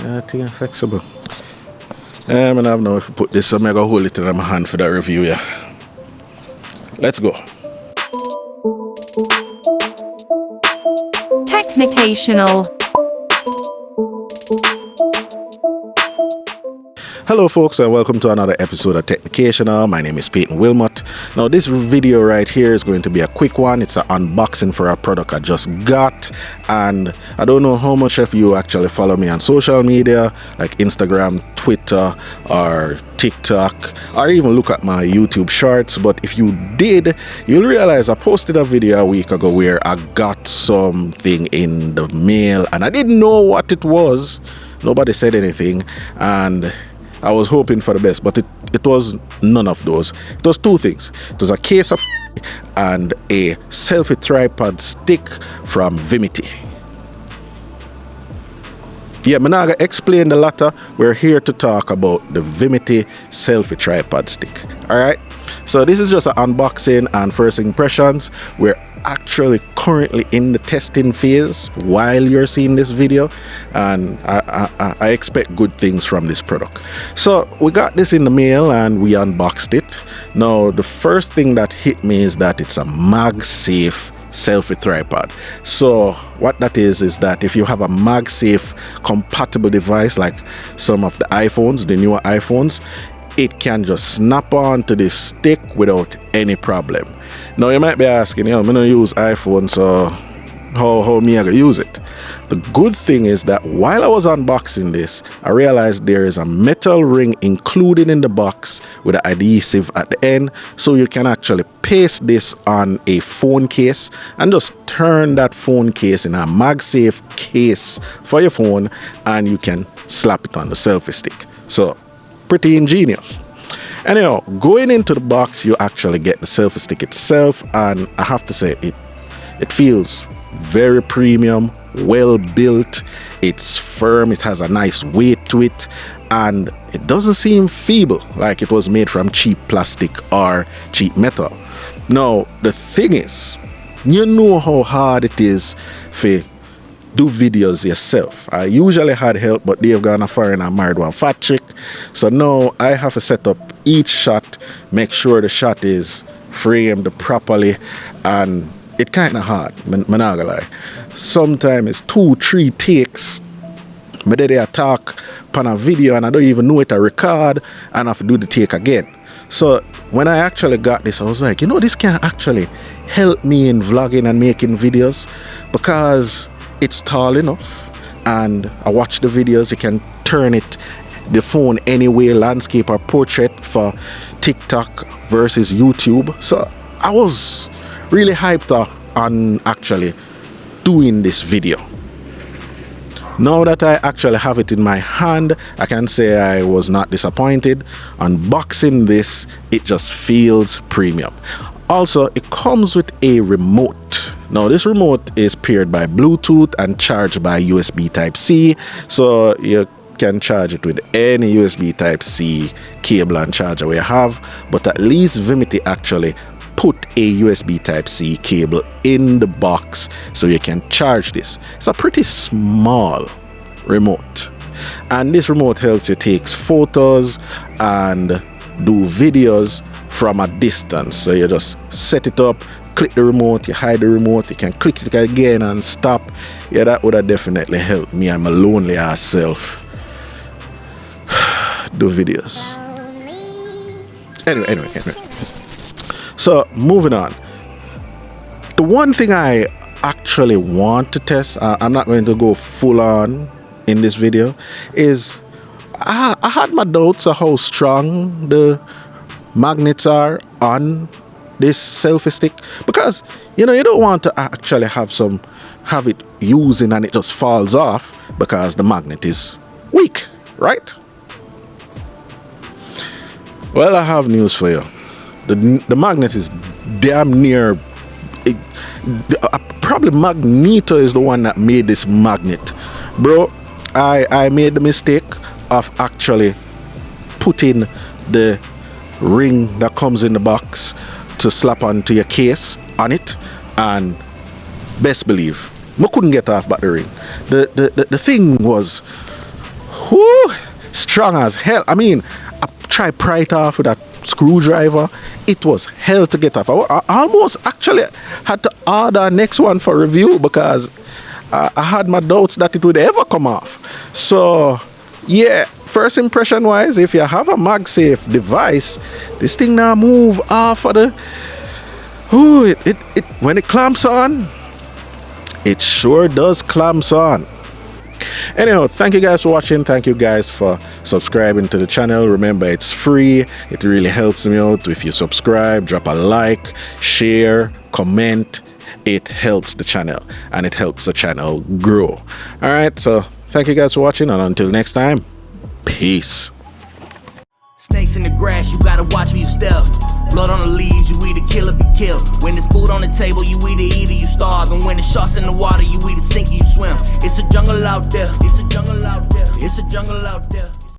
I think it's flexible. I don't know if I put this, so I'm going to hold it in my hand for that review, yeah. Let's go. Technicational. Hello folks, and welcome to another episode of Technicational. My name is Peyton Wilmot. Now this video right here is going to be a quick one. It's an unboxing for a product I just got, and I don't know how much of you actually follow me on social media like Instagram, Twitter, or TikTok, or even look at my YouTube shorts, but if you did, you'll realize I posted a video a week ago where I got something in the mail and I didn't know what it was. Nobody said anything, and I was hoping for the best, but it was none of those. It was two things. It was a case of and a selfie tripod stick from Vimitty. Yeah, I'm not gonna explain the latter. We're here to talk about the Vimitty Selfie Tripod Stick. Alright, so this is just an unboxing and first impressions. We're actually currently in the testing phase while you're seeing this video, and I expect good things from this product. So we got this in the mail and we unboxed it. Now the first thing that hit me is that it's a MagSafe selfie tripod. So what that is that if you have a MagSafe compatible device like some of the iPhones, the newer iPhones, it can just snap on to this stick without any problem. Now you might be asking, I don't use iPhone, so how me I gonna use it? The good thing is that while I was unboxing this, I realized there is a metal ring included in the box with an adhesive at the end, so you can actually paste this on a phone case and just turn that phone case in a MagSafe case for your phone, and you can slap it on the selfie stick. So pretty ingenious. Anyhow, going into the box, you actually get the selfie stick itself, and I have to say it feels very premium, well built. It's firm, it has a nice weight to it, and it doesn't seem feeble like it was made from cheap plastic or cheap metal. Now the thing is, you know how hard it is for do videos yourself. I usually had help, but they've gone a foreign and married one fat chick, so now I have to set up each shot, make sure the shot is framed properly, and it's kind of hard, I'm not gonna lie. Sometimes it's 2-3 takes, but then they talk on a video and I don't even know it to record, and I have to do the take again. So when I actually got this, I was like, this can actually help me in vlogging and making videos, because it's tall enough, and I watch the videos, you can turn it, the phone anyway, landscape or portrait for TikTok versus YouTube. So I was really hyped up on actually doing this video. Now that I actually have it in my hand, I can say I was not disappointed. Unboxing this, it just feels premium. Also, it comes with a remote. Now this remote is paired by Bluetooth and charged by USB Type-C, so you can charge it with any USB Type-C cable and charger we have, but at least Vimitty actually put a USB Type-C cable in the box so you can charge this. It's a pretty small remote, and this remote helps you take photos and do videos from a distance. So you just set it up, click the remote, you hide the remote, you can click it again and stop. Yeah, that would have definitely helped me. I'm a lonely ass self do videos. Anyway. So moving on, the one thing I actually want to test, I'm not going to go full on in this video, is I had my doubts of how strong the magnets are on this selfie stick, because you don't want to actually have it using and it just falls off because the magnet is weak, right? Well, I have news for you. The magnet is damn near probably Magneto is the one that made this magnet, bro. I made the mistake of actually putting the ring that comes in the box to slap onto your case on it, and best believe I couldn't get off but the ring. The thing was whoo, strong as hell. I mean, I tried pry it off with a screwdriver. It was hell to get off. I almost actually had to order next one for review because I had my doubts that it would ever come off. So yeah, first impression wise, if you have a MagSafe device, this thing now move off of the, ooh, it when it clamps on, it sure does clamps on. Anyhow, thank you guys for watching. Thank you guys for subscribing to the channel. Remember, it's free. It really helps me out if you subscribe, drop a like, share, comment. It helps the channel and it helps the channel grow. All right, so thank you guys for watching, and until next time, peace. Snakes in the grass, you gotta watch where you step. Blood on the leaves, you either kill or be killed. When there's food on the table, you either eat or you starve. And when the sharks in the water, you either sink or you swim. It's a jungle out there. It's a jungle out there. It's a jungle out there.